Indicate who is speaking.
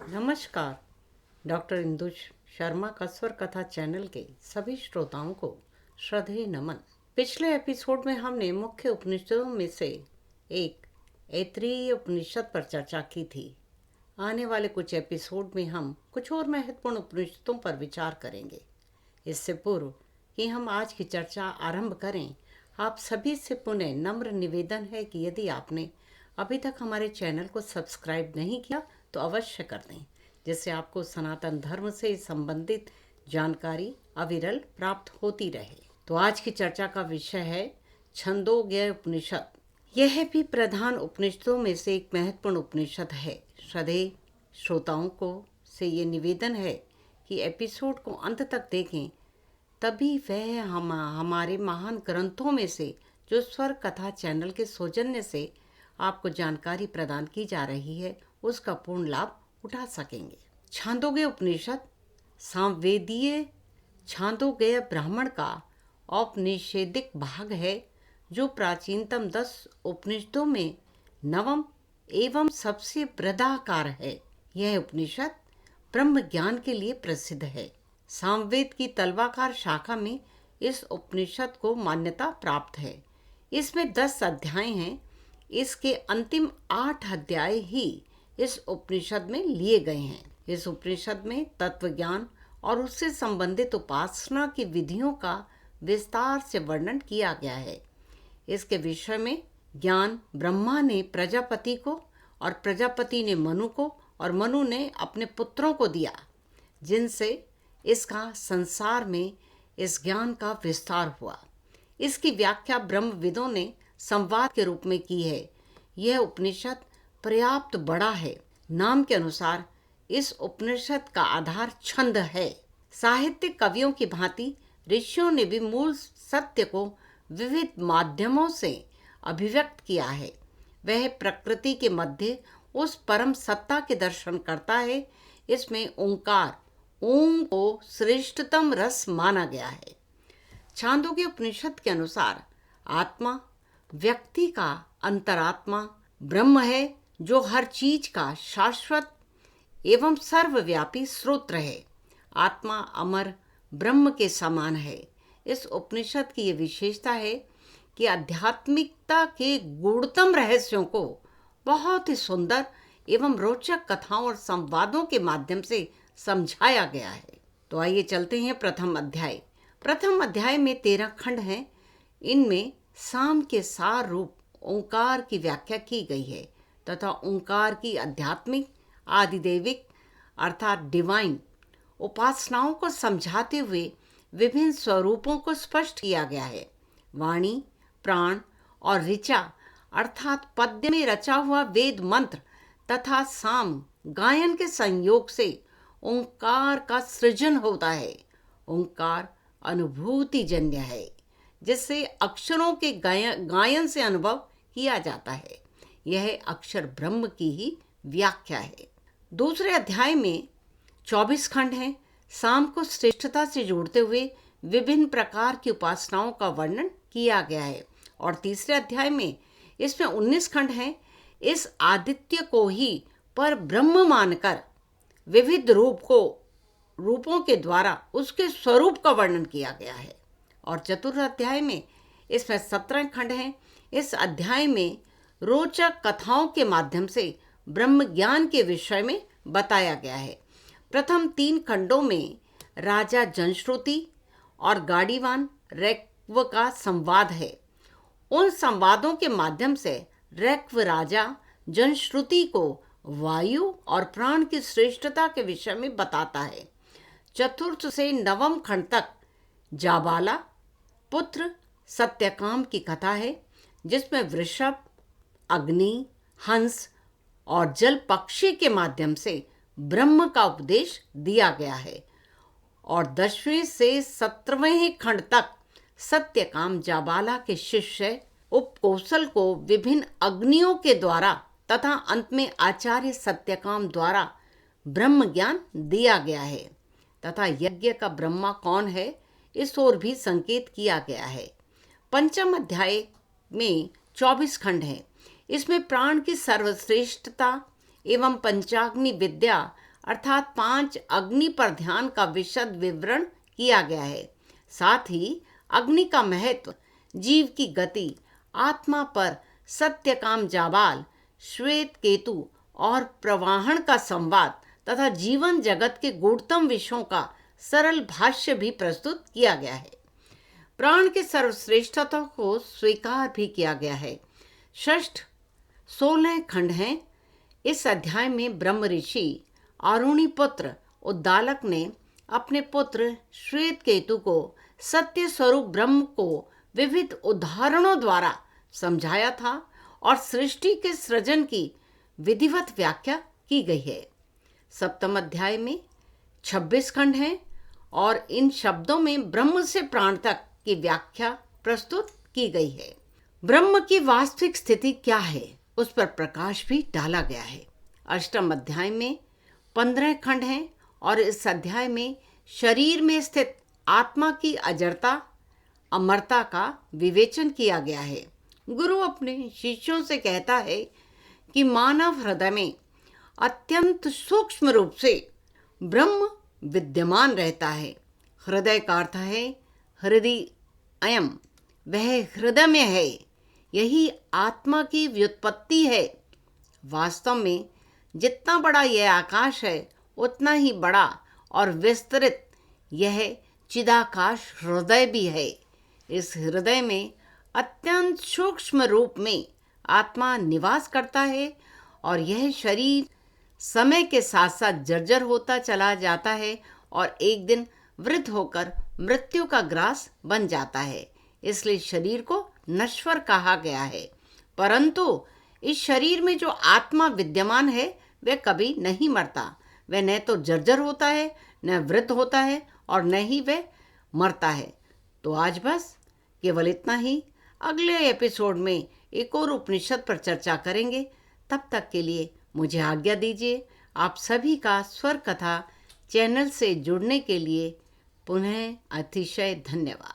Speaker 1: नमस्कार। डॉक्टर इंदु शर्मा का स्वर कथा चैनल के सभी श्रोताओं को श्रद्धेय नमन। पिछले एपिसोड में हमने मुख्य उपनिषदों में से एक ऐतरेय उपनिषद पर चर्चा की थी। आने वाले कुछ एपिसोड में हम कुछ और महत्वपूर्ण उपनिषदों पर विचार करेंगे। इससे पूर्व कि हम आज की चर्चा आरंभ करें, आप सभी से पुनः नम्र निवेदन है कि यदि आपने अभी तक हमारे चैनल को सब्सक्राइब नहीं किया तो अवश्य कर दें, जिससे आपको सनातन धर्म से संबंधित जानकारी अविरल प्राप्त होती रहे। तो आज की चर्चा का विषय है छंदोग्य उपनिषद। यह भी प्रधान उपनिषदों में से एक महत्वपूर्ण उपनिषद है। श्रद्धेय श्रोताओं को से ये निवेदन है कि एपिसोड को अंत तक देखें, तभी वह हमारे महान ग्रंथों में से जो स्वर कथा चैनल के सौजन्य से आपको जानकारी प्रदान की जा रही है उसका पूर्ण लाभ उठा सकेंगे। छांदोग्य उपनिषद सामवेदीय छांदोग्य ब्राह्मण का औपनिषेदिक भाग है, जो प्राचीनतम 10 उपनिषदों में नवम एवं सबसे बृहदाकार है। यह उपनिषद ब्रह्म ज्ञान के लिए प्रसिद्ध है। सामवेद की तलवाकार शाखा में इस उपनिषद को मान्यता प्राप्त है। इसमें 10 अध्याय हैं। इसके अंतिम 8 अध्याय ही इस उपनिषद में लिए गए हैं। इस उपनिषद में तत्व ज्ञान और उससे संबंधित उपासना की विधियों का विस्तार से वर्णन किया गया है। इसके विषय में ज्ञान ब्रह्मा ने प्रजापति को और प्रजापति ने मनु को और मनु ने अपने पुत्रों को दिया, जिनसे इसका संसार में इस ज्ञान का विस्तार हुआ। इसकी व्याख्या ब्रह्मविदों ने संवाद के रूप में की है। यह उपनिषद पर्याप्त बड़ा है। नाम के अनुसार इस उपनिषद का आधार छंद है। साहित्यिक कवियों की भांति ऋषियों ने भी मूल सत्य को विविध माध्यमों से अभिव्यक्त किया है। वह प्रकृति के मध्य उस परम सत्ता के दर्शन करता है। इसमें ओंकार ओम को श्रेष्ठतम रस माना गया है। छांदोग्य उपनिषद के अनुसार आत्मा व्यक्ति का अंतरात्मा ब्रह्म है, जो हर चीज का शाश्वत एवं सर्वव्यापी स्रोत है। आत्मा अमर ब्रह्म के समान है। इस उपनिषद की यह विशेषता है कि आध्यात्मिकता के गूढ़तम रहस्यों को बहुत ही सुंदर एवं रोचक कथाओं और संवादों के माध्यम से समझाया गया है। तो आइए चलते हैं प्रथम अध्याय। प्रथम अध्याय में 13 खंड हैं। इनमें साम के सार रूप ओंकार की व्याख्या की गई है तथा ओंकार की आध्यात्मिक आदिदैविक अर्थात डिवाइन उपासनाओं को समझाते हुए विभिन्न स्वरूपों को स्पष्ट किया गया है। वाणी, प्राण और ऋचा अर्थात पद्य में रचा हुआ वेद मंत्र तथा साम गायन के संयोग से ओंकार का सृजन होता है। ओंकार अनुभूतिजन्य है, जिससे अक्षरों के गायन से अनुभव किया जाता है। यह अक्षर ब्रह्म की ही व्याख्या है। दूसरे अध्याय में 24 खंड हैं। साम को श्रेष्ठता से जोड़ते हुए विभिन्न प्रकार की उपासनाओं का वर्णन किया गया है। और तीसरे अध्याय में इसमें 19 खंड हैं। इस आदित्य को ही पर ब्रह्म मानकर विविध रूपों के द्वारा उसके स्वरूप का वर्णन किया गया है। और चतुर्थ अध्याय में इसमें 17 खंड हैं। इस अध्याय में रोचक कथाओं के माध्यम से ब्रह्म ज्ञान के विषय में बताया गया है। प्रथम 3 खंडों में राजा जनश्रुति और गाड़ीवान रैक्व का संवाद है। उन संवादों के माध्यम से रैक्व राजा जनश्रुति को वायु और प्राण की श्रेष्ठता के विषय में बताता है। चतुर्थ से 9वें खंड तक जाबाला पुत्र सत्यकाम की कथा है, जिसमें वृषभ, अग्नि, हंस और जल पक्षी के माध्यम से ब्रह्म का उपदेश दिया गया है। और 10वें से 17वें खंड तक सत्यकाम जाबाला के शिष्य उपकौशल को विभिन्न अग्नियों के द्वारा तथा अंत में आचार्य सत्यकाम द्वारा ब्रह्म ज्ञान दिया गया है तथा यज्ञ का ब्रह्मा कौन है, इस ओर भी संकेत किया गया है। पंचम अध्याय में 24 खंड हैं। इसमें प्राण की सर्वश्रेष्ठता एवं पंचाग्नि विद्या अर्थात 5 अग्नि पर ध्यान का विशद विवरण किया गया है। साथ ही अग्नि का महत्व, जीव की गति, आत्मा पर सत्यकाम जाबाल, श्वेत केतु और प्रवाहन का संवाद तथा जीवन जगत के गूढ़तम विषयों का सरल भाष्य भी प्रस्तुत किया गया है। प्राण के सर्वश्रेष्ठता को स्वीकार भी किया गया है। षष्ठ 16 खंड हैं। इस अध्याय में ब्रह्म ऋषि आरुणि पुत्र उद्दालक ने अपने पुत्र श्वेत केतु को सत्य स्वरूप ब्रह्म को विविध उदाहरणों द्वारा समझाया था और सृष्टि के सृजन की विधिवत व्याख्या की गई है। सप्तम अध्याय में 26 खंड हैं और इन शब्दों में ब्रह्म से प्राण तक की व्याख्या प्रस्तुत की गई है। ब्रह्म की वास्तविक स्थिति क्या है उस पर प्रकाश भी डाला गया है। अष्टम अध्याय में 15 खंड हैं और इस अध्याय में शरीर में स्थित आत्मा की अजरता अमरता का विवेचन किया गया है। गुरु अपने शिष्यों से कहता है कि मानव हृदय में अत्यंत सूक्ष्म रूप से ब्रह्म विद्यमान रहता है। हृदय का अर्थ है हृदय अयम, वह हृदय में है, यही आत्मा की व्युत्पत्ति है। वास्तव में जितना बड़ा यह आकाश है उतना ही बड़ा और विस्तृत यह चिदाकाश हृदय भी है। इस हृदय में अत्यंत सूक्ष्म रूप में आत्मा निवास करता है और यह शरीर समय के साथ साथ जर्जर होता चला जाता है और एक दिन वृद्ध होकर मृत्यु का ग्रास बन जाता है। इसलिए शरीर को नश्वर कहा गया है। परंतु इस शरीर में जो आत्मा विद्यमान है वह कभी नहीं मरता। वह न तो जर्जर होता है, न वृद्ध होता है और न ही वह मरता है। तो आज बस केवल इतना ही। अगले एपिसोड में एक और उपनिषद पर चर्चा करेंगे। तब तक के लिए मुझे आज्ञा दीजिए। आप सभी का स्वर कथा चैनल से जुड़ने के लिए पुनः अतिशय धन्यवाद।